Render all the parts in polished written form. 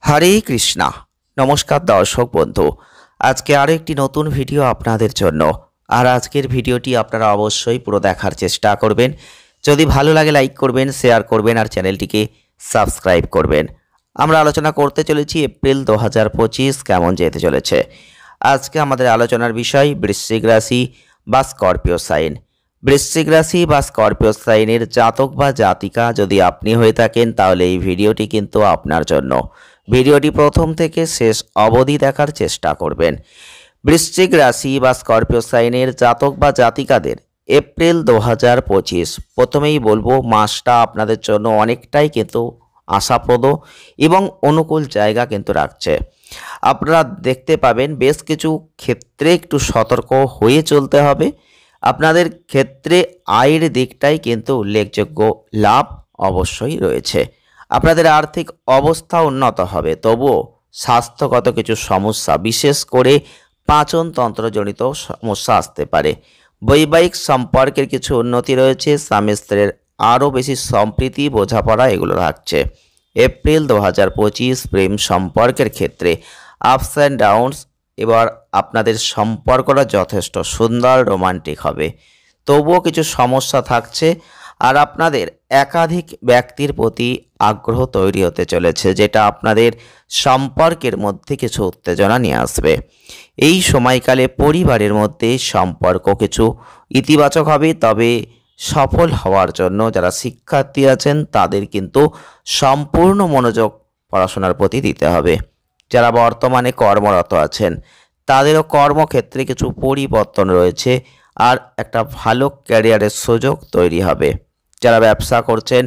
হরে কৃষ্ণা। নমস্কার দর্শক বন্ধু, আজকে আরও একটি নতুন ভিডিও আপনাদের জন্য। আর আজকের ভিডিওটি আপনারা অবশ্যই পুরো দেখার চেষ্টা করবেন। যদি ভালো লাগে লাইক করবেন, শেয়ার করবেন আর চ্যানেলটিকে সাবস্ক্রাইব করবেন। আমরা আলোচনা করতে চলেছি এপ্রিল 2025 কেমন যেতে চলেছে। আজকে আমাদের আলোচনার বিষয় বৃশ্চিক রাশি বা স্করপিও সাইন। বৃশ্চিক রাশি বা স্করপিও সাইনের জাতক বা জাতিকা যদি আপনি হয়ে থাকেন, তাহলে এই ভিডিওটি কিন্তু আপনার জন্য। ভিডিওটি প্রথম থেকে শেষ অবধি দেখার চেষ্টা করবেন। বৃশ্চিক রাশি বা স্করপিও সাইনের জাতক বা জাতিকাদের এপ্রিল 2025 প্রথমেই বলবো, মাসটা আপনাদের জন্য অনেকটাই কিন্তু আশাপ্রদ এবং অনুকূল জায়গা কিন্তু রাখছে। আপনারা দেখতে পাবেন বেশ কিছু ক্ষেত্রে একটু সতর্ক হয়ে চলতে হবে। আপনাদের ক্ষেত্রে আয়ের দিকটাই কিন্তু উল্লেখযোগ্য লাভ অবশ্যই রয়েছে। আপনাদের আর্থিক অবস্থা উন্নত হবে, তবুও স্বাস্থ্যগত কিছু সমস্যা, বিশেষ করে পাচনতন্ত্রজনিত সমস্যা আসতে পারে। বৈবাহিক সম্পর্কের কিছু উন্নতি রয়েছে। স্বামী স্ত্রীর আরও বেশি সম্প্রীতি, বোঝাপড়া এগুলো থাকছে। এপ্রিল 2025 প্রেম সম্পর্কের ক্ষেত্রে আপস অ্যান্ড ডাউনস। এবার আপনাদের সম্পর্কটা যথেষ্ট সুন্দর, রোমান্টিক হবে, তবুও কিছু সমস্যা থাকছে। আর আপনাদের একাধিক ব্যক্তির প্রতি আগ্রহ তৈরি হতে চলেছে, যেটা আপনাদের সম্পর্কের মধ্যে কিছু উত্তেজনা নিয়ে আসবে। এই সময়কালে পরিবারের মধ্যে সম্পর্ক কিছু ইতিবাচক হবে, তবে সফল হওয়ার জন্য যারা শিক্ষার্থী আছেন তাদের কিন্তু সম্পূর্ণ মনোযোগ পড়াশোনার প্রতি দিতে হবে। যারা বর্তমানে কর্মরত আছেন তাদেরও কর্মক্ষেত্রে কিছু পরিবর্তন রয়েছে, আর একটা ভালো ক্যারিয়ারের সুযোগ তৈরি হবে। যারা ব্যবসা করছেন,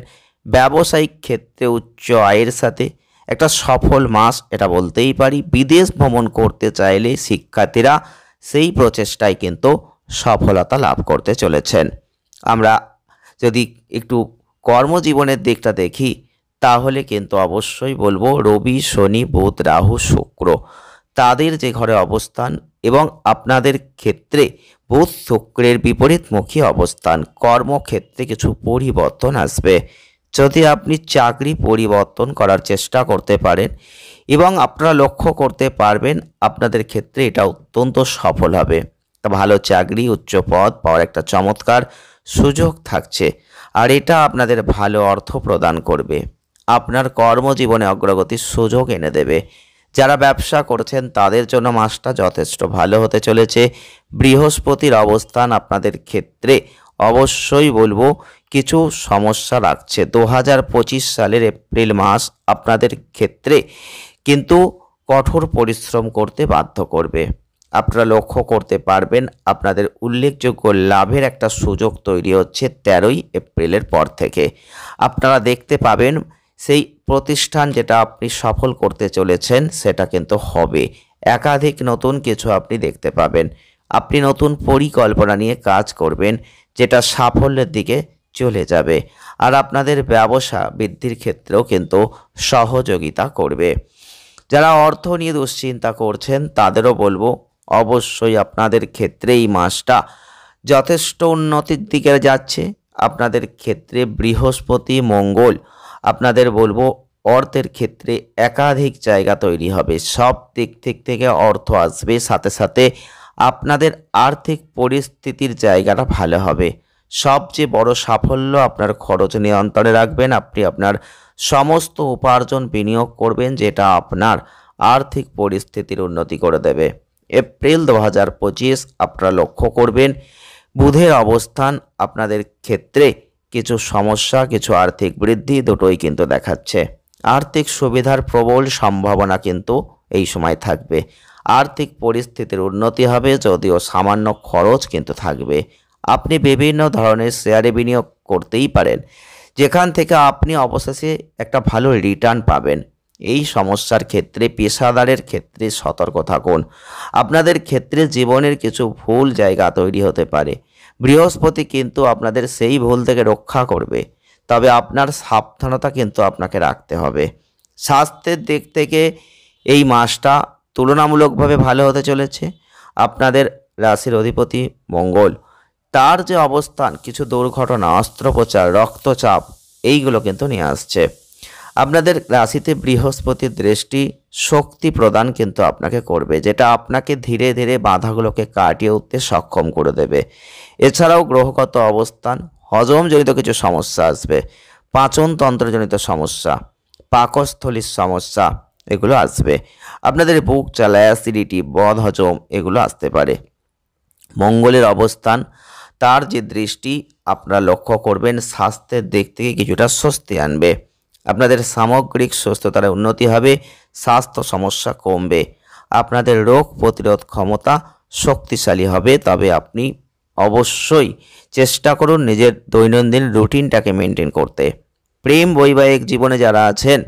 ব্যবসায়িক ক্ষেত্রে উচ্চ আয়ের সাথে একটা সফল মাস এটা বলতেই পারি। বিদেশ ভ্রমণ করতে চাইলে শিক্ষার্থীরা সেই প্রচেষ্টায় কিন্তু সফলতা লাভ করতে চলেছেন। আমরা যদি একটু কর্মজীবনের দিকটা দেখি, তাহলে কিন্তু অবশ্যই বলবো রবি, শনি, বুধ, রাহু, শুক্র তাদের যে ঘরে অবস্থান এবং আপনাদের ক্ষেত্রে বুধ শুক্রের বিপরীতমুখী অবস্থান, কর্মক্ষেত্রে কিছু পরিবর্তন আসবে। যদি আপনি চাকরি পরিবর্তন করার চেষ্টা করতে পারেন এবং আপনারা লক্ষ্য করতে পারবেন, আপনাদের ক্ষেত্রে এটা অত্যন্ত সফল হবে। ভালো চাকরি, উচ্চ পদ পাওয়ার একটা চমৎকার সুযোগ থাকছে, আর এটা আপনাদের ভালো অর্থ প্রদান করবে। আপনার কর্মজীবনে অগ্রগতির সুযোগ এনে দেবে। যারা ব্যবসা করছেন তাদের জন্য মাসটা যথেষ্ট ভালো হতে চলেছে। বৃহস্পতির অবস্থান আপনাদের ক্ষেত্রে অবশ্যই বলবো কিছু সমস্যা রাখছে। 2025 সালের এপ্রিল মাস আপনাদের ক্ষেত্রে কিন্তু কঠোর পরিশ্রম করতে বাধ্য করবে। আপনারা লক্ষ্য করতে পারবেন আপনাদের উল্লেখযোগ্য লাভের একটা সুযোগ তৈরি হচ্ছে 13ই এপ্রিলের পর থেকে। আপনারা দেখতে পাবেন সেই প্রতিষ্ঠান যেটা আপনি সফল করতে চলেছেন সেটা কিন্তু হবে। একাধিক নতুন কিছু আপনি দেখতে পাবেন। আপনি নতুন পরিকল্পনা নিয়ে কাজ করবেন, যেটা সাফল্যের দিকে চলে যাবে, আর আপনাদের ব্যবসা বৃদ্ধির ক্ষেত্রেও কিন্তু সহযোগিতা করবে। যারা অর্থ নিয়ে দুশ্চিন্তা করছেন তাদেরও বলবো, অবশ্যই আপনাদের ক্ষেত্রে এই মাসটা যথেষ্ট উন্নতির দিকে যাচ্ছে। আপনাদের ক্ষেত্রে বৃহস্পতি, মঙ্গল আপনাদের বলবো অর্থের ক্ষেত্রে একাধিক জায়গা তৈরি হবে। সব দিক থেকে অর্থ আসবে, সাথে সাথে আপনাদের আর্থিক পরিস্থিতির জায়গাটা ভালো হবে। সবচেয়ে বড় সাফল্য, আপনার খরচ নিয়ন্ত্রণে রাখবেন। আপনি আপনার সমস্ত উপার্জন বিনিয়োগ করবেন, যেটা আপনার আর্থিক পরিস্থিতির উন্নতি করে দেবে। এপ্রিল 2025 আপনারা লক্ষ্য করবেন বুধের অবস্থান আপনাদের ক্ষেত্রে কিছু সমস্যা, কিছু আর্থিক বৃদ্ধি দুটোই কিন্তু দেখাচ্ছে। আর্থিক সুবিধার প্রবল সম্ভাবনা কিন্তু এই সময় থাকবে। আর্থিক পরিস্থিতির উন্নতি হবে, যদিও সামান্য খরচ কিন্তু থাকবে। আপনি বিভিন্ন ধরনের শেয়ারে বিনিয়োগ করতেই পারেন, যেখান থেকে আপনি অবশেষে একটা ভালো রিটার্ন পাবেন। এই সমস্যার ক্ষেত্রে পেশাদারের ক্ষেত্রে সতর্ক থাকুন। আপনাদের ক্ষেত্রে জীবনের কিছু ভুল জায়গা তৈরি হতে পারে। বৃহস্পতি কিন্তু আপনাদের সেই ভুল থেকে রক্ষা করবে, তবে আপনার সাবধানতা কিন্তু আপনাকে রাখতে হবে। স্বাস্থ্যের দিক থেকে এই মাসটা তুলনামূলকভাবে ভালো হতে চলেছে। আপনাদের রাশির অধিপতি মঙ্গল, তার যে অবস্থান কিছু দুর্ঘটনা, অস্ত্রোপচার, রক্তচাপ এইগুলো কিন্তু নিয়ে আসছে। আপনাদের রাশিতে বৃহস্পতির দৃষ্টি শক্তি প্রদান কিন্তু আপনাকে করবে, যেটা আপনাকে ধীরে ধীরে বাধাগুলোকে কাটিয়ে উঠতে সক্ষম করে দেবে। এছাড়াও গ্রহগত অবস্থান, হজমজনিত কিছু সমস্যা আসবে, পাচনতন্ত্রজনিত সমস্যা, পাকস্থলীর সমস্যা এগুলো আসবে। আপনাদের বুক জ্বালা, অ্যাসিডিটি, বদহজম এগুলো আসতে পারে। মঙ্গলের অবস্থান, তার যে দৃষ্টি আপনারা লক্ষ্য করবেন স্বাস্থ্যের দিক থেকে কিছুটা স্বস্তি আনবে। আপনাদের সামগ্রিক সুস্থতার উন্নতি হবে, স্বাস্থ্য সমস্যা কমবে, আপনাদের রোগ প্রতিরোধ ক্ষমতা শক্তিশালী হবে। তবে আপনি অবশ্যই চেষ্টা করুন নিজের দৈনন্দিন রুটিনটাকে মেনটেন করতে। প্রেম বৈবাহিক জীবনে যারা আছেন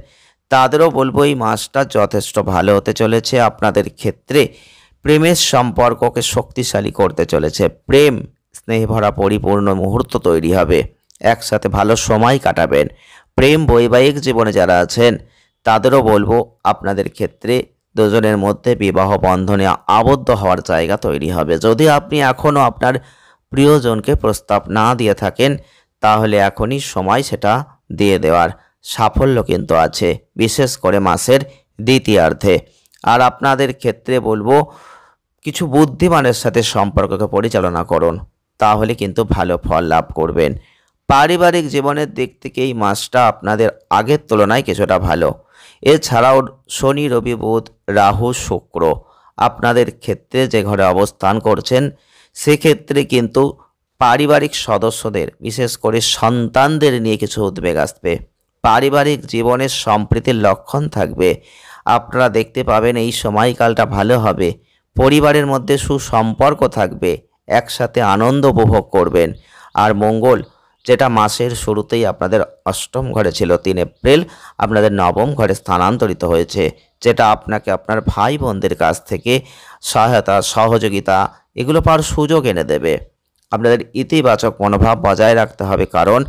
তাদেরও বলবো এই মাসটা যথেষ্ট ভালো হতে চলেছে। আপনাদের ক্ষেত্রে প্রেমের সম্পর্ককে শক্তিশালী করতে চলেছে। প্রেম স্নেহ ভরা পরিপূর্ণ মুহূর্ত তৈরি হবে, একসাথে ভালো সময় কাটাবেন। প্রেম বৈবাহিক জীবনে যারা আছেন তাদেরও বলবো আপনাদের ক্ষেত্রে দুজনের মধ্যে বিবাহ বন্ধনে আবদ্ধ হওয়ার জায়গা তৈরি হবে। যদি আপনি এখনও আপনার প্রিয়জনকে প্রস্তাব না দিয়ে থাকেন তাহলে এখনই সময় সেটা দিয়ে দেওয়ার, সাফল্য কিন্তু আছে, বিশেষ করে মাসের দ্বিতীয়ার্ধে। আর আপনাদের ক্ষেত্রে বলবো কিছু বুদ্ধিমানের সাথে সম্পর্ককে পরিচালনা করুন, তাহলে কিন্তু ভালো ফল লাভ করবেন। পারিবারিক জীবনের দিক থেকে এই মাসটা আপনাদের আগের তুলনায় কিছুটা ভালো। এছাড়াও শনি, রবি, বুধ, রাহু, শুক্র আপনাদের ক্ষেত্রে যে ঘরে অবস্থান করছেন সেক্ষেত্রে কিন্তু পারিবারিক সদস্যদের বিশেষ করে সন্তানদের নিয়ে কিছু উদ্বেগ আসবে। পারিবারিক জীবনের সম্প্রীতির লক্ষণ থাকবে। আপনারা দেখতে পাবেন এই সময়কালটা ভালো হবে, পরিবারের মধ্যে সুসম্পর্ক থাকবে, একসাথে আনন্দ উপভোগ করবেন। আর মঙ্গল যেটা মাসের শুরুতেই আপনাদের অষ্টম ঘরে ছিল, 3 এপ্রিল আপনাদের নবম ঘরে স্থানান্তরিত হয়েছে, যেটা আপনাকে আপনার ভাই বোনদের কাছ থেকে সহায়তা, সহযোগিতা এগুলো পাওয়ার সুযোগ এনে দেবে। আপনাদের ইতিবাচক মনোভাব বজায় রাখতে হবে, কারণ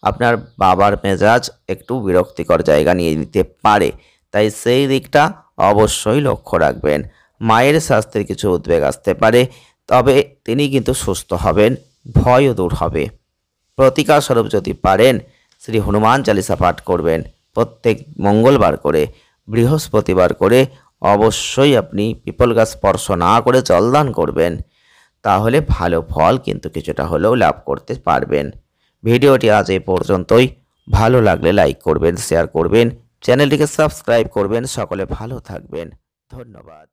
আপনার বাবার মেজাজ একটু বিরক্তিকর জায়গা নিয়ে নিতে পারে, তাই সেই দিকটা অবশ্যই লক্ষ্য রাখবেন। মায়ের স্বাস্থ্যের কিছু উদ্বেগ আসতে পারে, তবে তিনি কিন্তু সুস্থ হবেন, ভয়ও দূর হবে। প্রতিকার স্বরূপ যদি পারেন শ্রী হনুমান চালিসা পাঠ করবেন প্রত্যেক মঙ্গলবার করে, বৃহস্পতিবার করে অবশ্যই আপনি পিপল গাছ স্পর্শ না করে জলদান করবেন, তাহলে ভালো ফল কিন্তু কিছুটা হলেও লাভ করতে পারবেন। ভিডিওটি আজ এই পর্যন্তই। ভালো লাগলে লাইক করবেন, শেয়ার করবেন, চ্যানেলটিকে সাবস্ক্রাইব করবেন। সকলে ভালো থাকবেন, ধন্যবাদ।